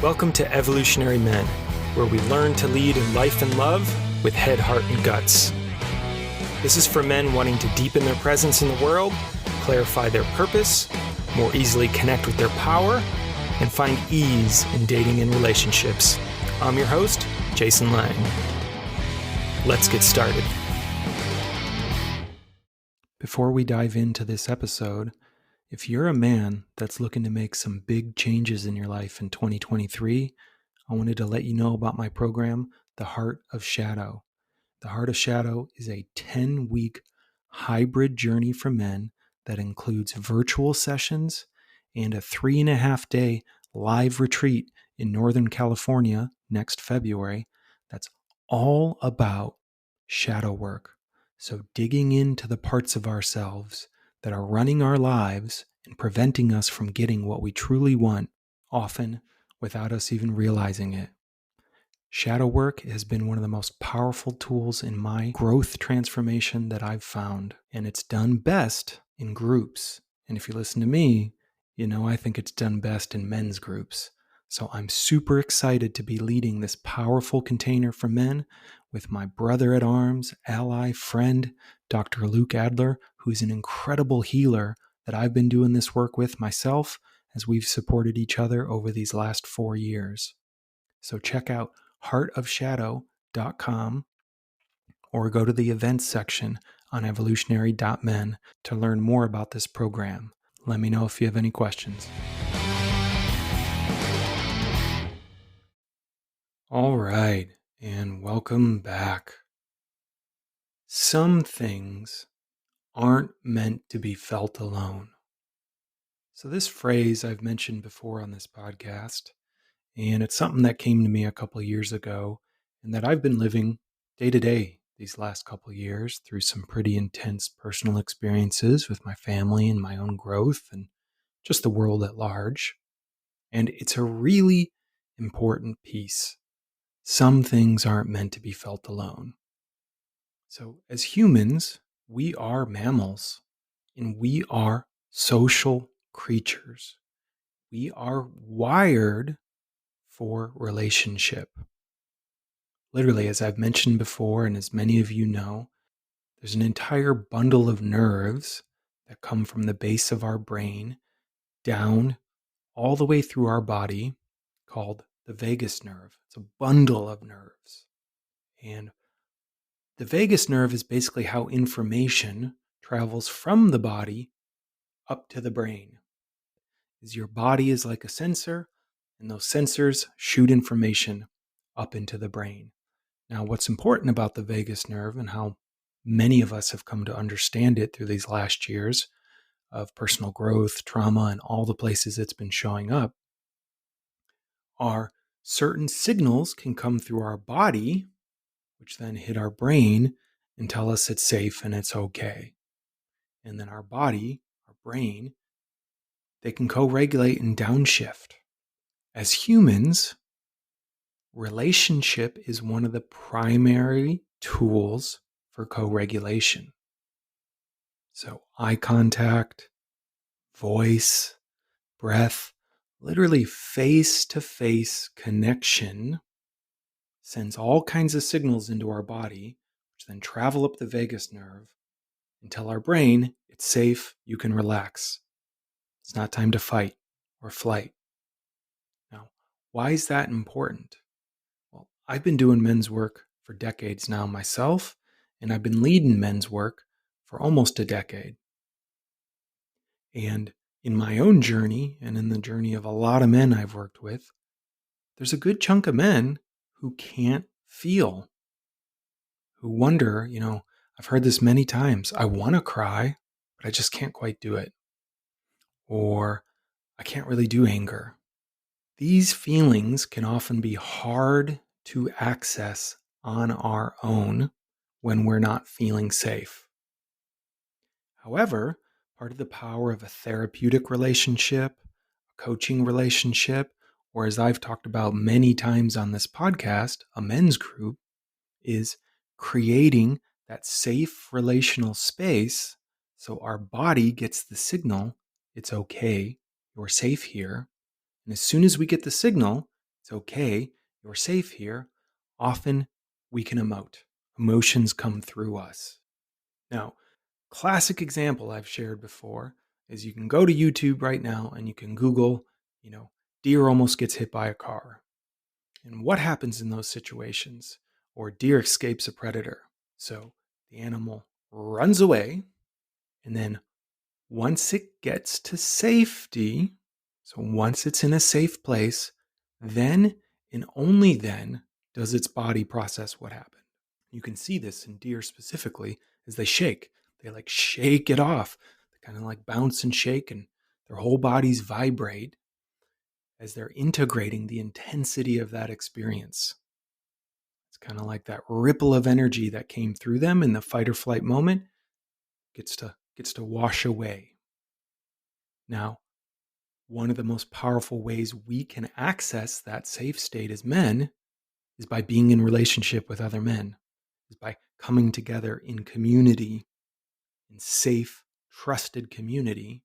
Welcome to Evolutionary Men, where we learn to lead in life and love with head, heart, and guts. This is for men wanting to deepen their presence in the world, clarify their purpose, more easily connect with their power, and find ease in dating and relationships. I'm your host, Jason Lang. Let's get started. Before we dive into this episode, if you're a man that's looking to make some big changes in your life in 2023, I wanted to let you know about my program, The Heart of Shadow. The Heart of Shadow is a 10-week hybrid journey for men that includes virtual sessions and a 3.5-day live retreat in Northern California next February. That's all about shadow work. So digging into the parts of ourselves that are running our lives and preventing us from getting what we truly want, often without us even realizing it. Shadow work has been one of the most powerful tools in my growth transformation that I've found, and it's done best in groups. And if you listen to me, you know I think it's done best in men's groups. So I'm super excited to be leading this powerful container for men with my brother at arms, ally, friend, Dr. Luke Adler, who's an incredible healer that I've been doing this work with myself as we've supported each other over these last 4 years. So check out heartofshadow.com or go to the events section on evolutionary.men to learn more about this program. Let me know if you have any questions. All right, and welcome back. Some things aren't meant to be felt alone. So this phrase I've mentioned before on this podcast, and it's something that came to me a couple of years ago and that I've been living day to day these last couple of years through some pretty intense personal experiences with my family and my own growth and just the world at large. And it's a really important piece. Some things aren't meant to be felt alone. So as humans, we are mammals and we are social creatures. We are wired for relationship. Literally, as I've mentioned before, and as many of you know, there's an entire bundle of nerves that come from the base of our brain down all the way through our body called the vagus nerve. It's a bundle of nerves. And the vagus nerve is basically how information travels from the body up to the brain. Your body is like a sensor, and those sensors shoot information up into the brain. Now, what's important about the vagus nerve and how many of us have come to understand it through these last years of personal growth, trauma, and all the places it's been showing up are certain signals can come through our body, which then hit our brain and tell us it's safe and it's okay. And then our body, our brain, they can co-regulate and downshift. As humans, relationship is one of the primary tools for co-regulation. So eye contact, voice, breath, literally face-to-face connection sends all kinds of signals into our body, which then travel up the vagus nerve and tell our brain it's safe, you can relax. It's not time to fight or flight. Now, why is that important? Well, I've been doing men's work for decades now myself, and I've been leading men's work for almost a decade. And in my own journey, and in the journey of a lot of men I've worked with, there's a good chunk of men who can't feel, who wonder, I've heard this many times, I want to cry, but I just can't quite do it. Or I can't really do anger. These feelings can often be hard to access on our own when we're not feeling safe. However, part of the power of a therapeutic relationship, a coaching relationship, or as I've talked about many times on this podcast, a men's group, is creating that safe relational space so our body gets the signal, it's okay, you're safe here. And as soon as we get the signal, It's okay. You're safe here. Often we can emote. Emotions come through us. Now, classic example I've shared before is you can go to YouTube right now and you can Google, deer almost gets hit by a car. And what happens in those situations? Or deer escapes a predator. So the animal runs away, and then once it gets to safety, so once it's in a safe place, then and only then does its body process what happened. You can see this in deer specifically as they shake. They like shake it off. They kind of like bounce and shake, and their whole bodies vibrate as they're integrating the intensity of that experience. It's kind of like that ripple of energy that came through them in the fight or flight moment gets to wash away. Now, one of the most powerful ways we can access that safe state as men is by being in relationship with other men, is by coming together in community, in safe, trusted community,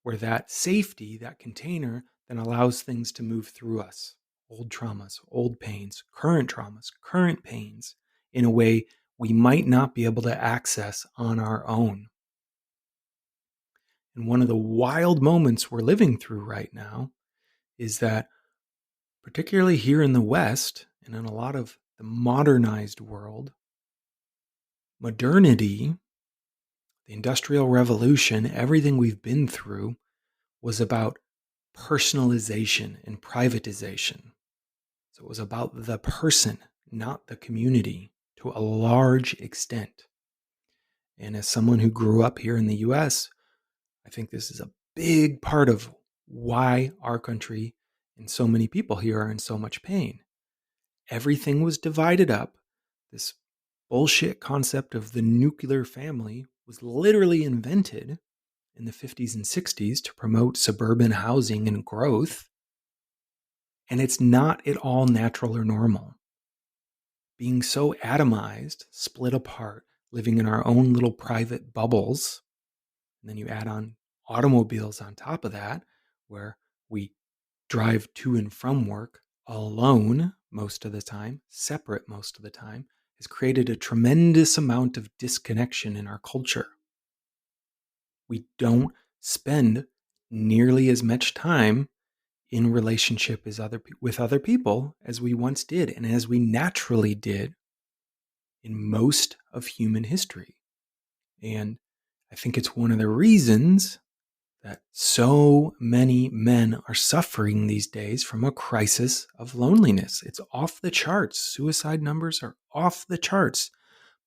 where that safety, that container, then allows things to move through us. Old traumas, old pains, current traumas, current pains, in a way we might not be able to access on our own. And one of the wild moments we're living through right now is that, particularly here in the West and in a lot of the modernized world, modernity, the Industrial Revolution, everything we've been through was about personalization and privatization. So it was about the person, not the community, to a large extent. And as someone who grew up here in the US, I think this is a big part of why our country and so many people here are in so much pain. Everything was divided up. This bullshit concept of the nuclear family was literally invented in the 50s and 60s to promote suburban housing and growth. And it's not at all natural or normal. Being so atomized, split apart, living in our own little private bubbles, and then you add on automobiles on top of that, where we drive to and from work alone most of the time, separate most of the time, has created a tremendous amount of disconnection in our culture. We don't spend nearly as much time in relationship with other people as we once did, and as we naturally did in most of human history. And I think it's one of the reasons that so many men are suffering these days from a crisis of loneliness. It's off the charts. Suicide numbers are off the charts.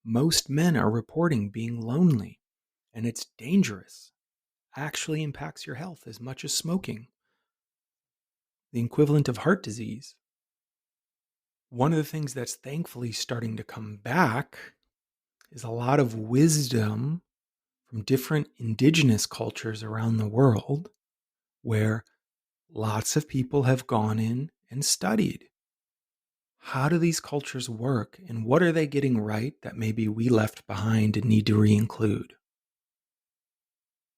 Most men are reporting being lonely, and it's dangerous. Actually impacts your health as much as smoking, the equivalent of heart disease. One of the things that's thankfully starting to come back is a lot of wisdom from different indigenous cultures around the world, where lots of people have gone in and studied. How do these cultures work, and what are they getting right that maybe we left behind and need to re-include?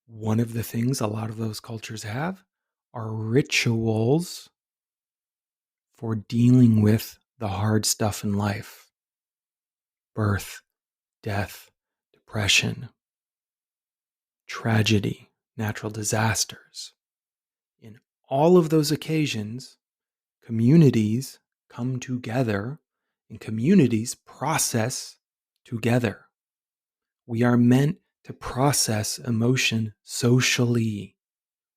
One of the things a lot of those cultures have are rituals for dealing with the hard stuff in life: birth, death, depression, tragedy, natural disasters. In all of those occasions, communities come together and communities process together. We are meant to process emotion socially,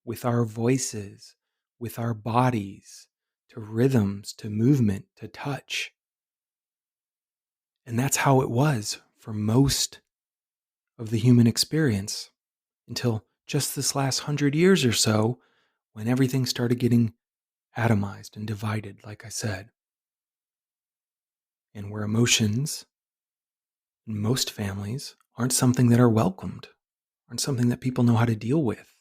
with our voices, with our bodies, to rhythms, to movement, to touch. And that's how it was for most of the human experience until just this last 100 years or so, when everything started getting atomized and divided, like I said. And where emotions in most families aren't something that are welcomed, aren't something that people know how to deal with.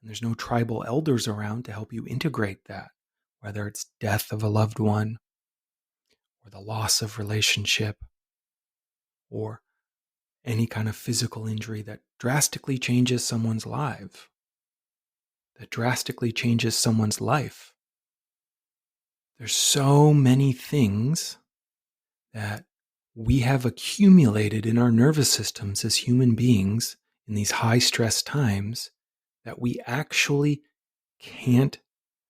And there's no tribal elders around to help you integrate that, whether it's death of a loved one, or the loss of relationship, or any kind of physical injury that drastically changes someone's life. There's so many things that we have accumulated in our nervous systems as human beings in these high stress times that we actually can't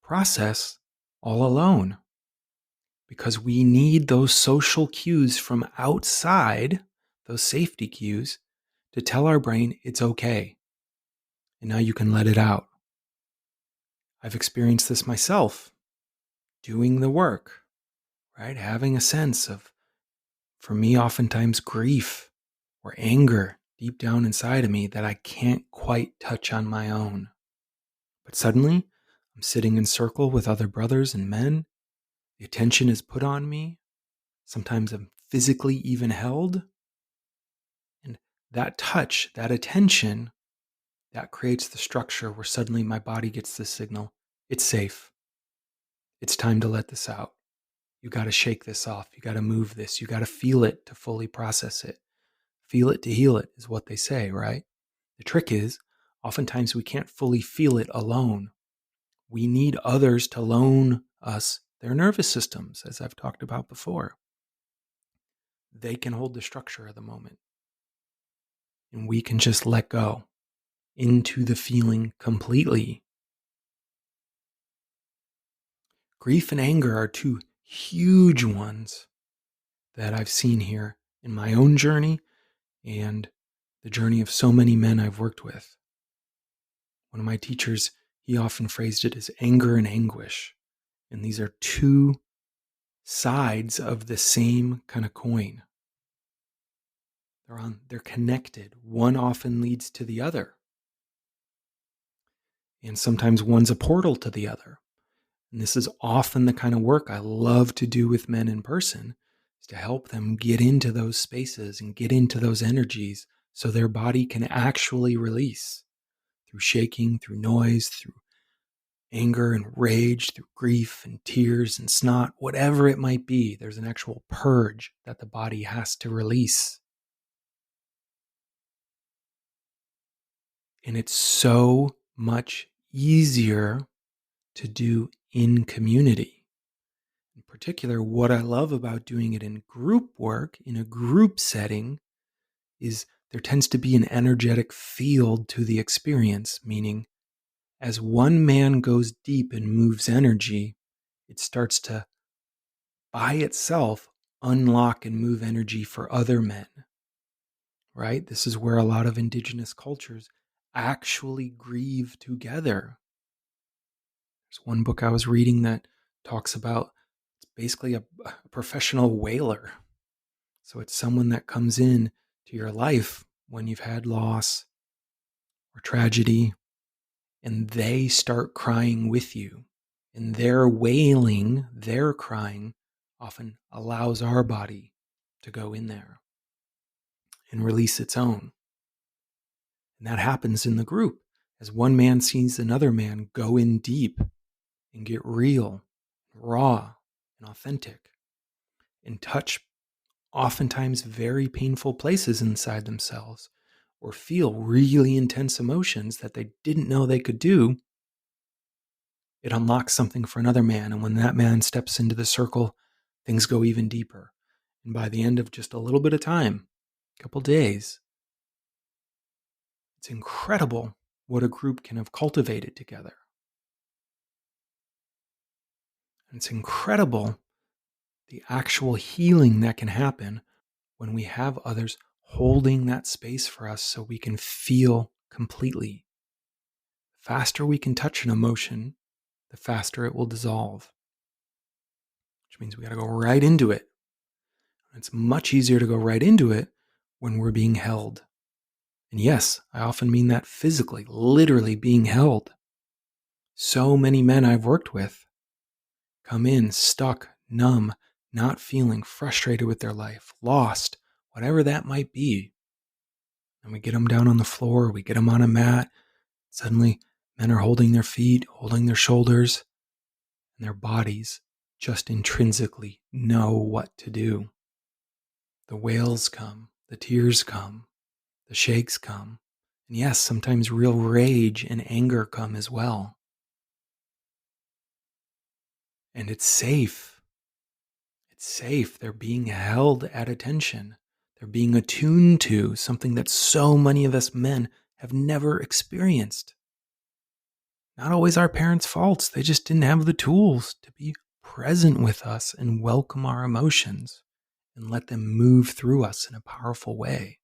process all alone, because we need those social cues from outside, those safety cues, to tell our brain it's okay. And now you can let it out. I've experienced this myself, doing the work, right? Having a sense of, for me, oftentimes grief or anger deep down inside of me that I can't quite touch on my own. But suddenly, I'm sitting in circle with other brothers and men. The attention is put on me. Sometimes I'm physically even held. And that touch, that attention, that creates the structure where suddenly my body gets the signal. It's safe. It's time to let this out. You got to shake this off. You got to move this. You got to feel it to fully process it. Feel it to heal it is what they say, right? The trick is, oftentimes we can't fully feel it alone. We need others to loan us their nervous systems, as I've talked about before. They can hold the structure of the moment. And we can just let go into the feeling completely. Grief and anger are two huge ones that I've seen here in my own journey and the journey of so many men I've worked with. One of my teachers, he often phrased it as anger and anguish. And these are two sides of the same kind of coin. They're connected. One often leads to the other. And sometimes one's a portal to the other. And this is often the kind of work I love to do with men in person, is to help them get into those spaces and get into those energies so their body can actually release through shaking, through noise, through anger and rage, through grief and tears and snot, whatever it might be. There's an actual purge that the body has to release. And it's so much easier to do in community. In particular, what I love about doing it in group work, in a group setting, is there tends to be an energetic field to the experience, meaning as one man goes deep and moves energy, it starts to, by itself, unlock and move energy for other men, right? This is where a lot of indigenous cultures actually grieve together. There's one book I was reading that talks about, it's basically a professional wailer. So it's someone that comes in to your life when you've had loss or tragedy, and they start crying with you. And their wailing, their crying, often allows our body to go in there and release its own. And that happens in the group as one man sees another man go in deep and get real, raw, and authentic, and touch oftentimes very painful places inside themselves, or feel really intense emotions that they didn't know they could do. It unlocks something for another man. And when that man steps into the circle, things go even deeper. And by the end of just a little bit of time, a couple days, it's incredible what a group can have cultivated together. And it's incredible the actual healing that can happen when we have others holding that space for us so we can feel completely. The faster we can touch an emotion, the faster it will dissolve, which means we got to go right into it. It's much easier to go right into it when we're being held. And yes, I often mean that physically, literally being held. So many men I've worked with come in stuck, numb, not feeling, frustrated with their life, lost, whatever that might be. And we get them down on the floor, we get them on a mat. Suddenly, men are holding their feet, holding their shoulders, and their bodies just intrinsically know what to do. The wails come, the tears come, the shakes come, and yes, sometimes real rage and anger come as well. And it's safe. It's safe. They're being held at attention. They're being attuned to something that so many of us men have never experienced. Not always our parents' faults. They just didn't have the tools to be present with us and welcome our emotions and let them move through us in a powerful way.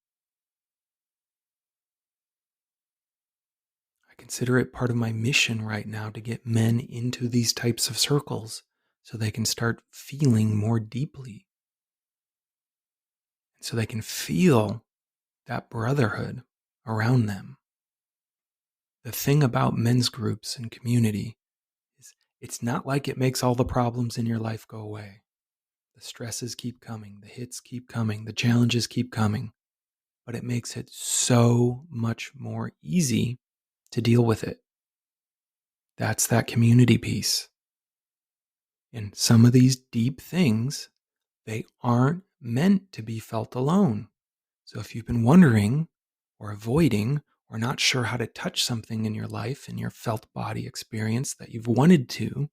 I consider it part of my mission right now to get men into these types of circles so they can start feeling more deeply. So they can feel that brotherhood around them. The thing about men's groups and community is it's not like it makes all the problems in your life go away. The stresses keep coming, the hits keep coming, the challenges keep coming, but it makes it so much more easy to deal with it. That's that community piece. And some of these deep things, they aren't meant to be felt alone. So if you've been wondering or avoiding or not sure how to touch something in your life, in your felt body experience that you've wanted to,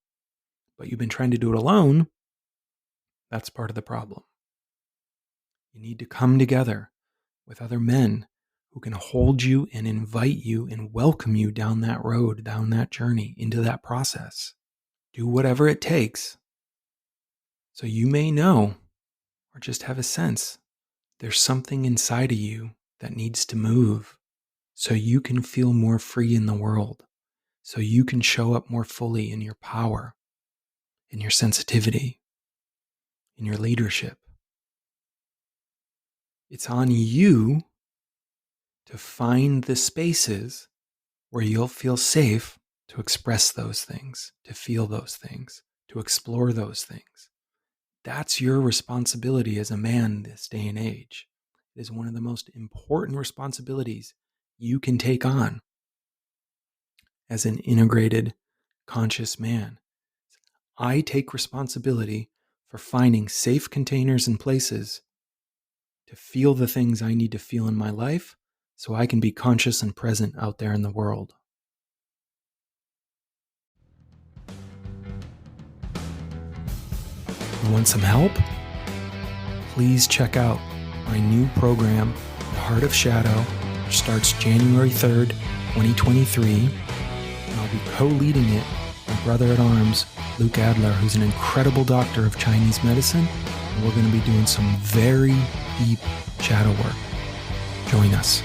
but you've been trying to do it alone, that's part of the problem. You need to come together with other men who can hold you and invite you and welcome you down that road, down that journey, into that process. Do whatever it takes. So you may know or just have a sense there's something inside of you that needs to move so you can feel more free in the world, so you can show up more fully in your power, in your sensitivity, in your leadership. It's on you to find the spaces where you'll feel safe to express those things, to feel those things, to explore those things. That's your responsibility as a man this day and age. It is one of the most important responsibilities you can take on as an integrated, conscious man. I take responsibility for finding safe containers and places to feel the things I need to feel in my life so I can be conscious and present out there in the world. You want some help? Please check out my new program, The Heart of Shadow, which starts January 3rd, 2023. And I'll be co-leading it with my brother-at-arms, Luke Adler, who's an incredible doctor of Chinese medicine. And we're going to be doing some very deep shadow work. Join us.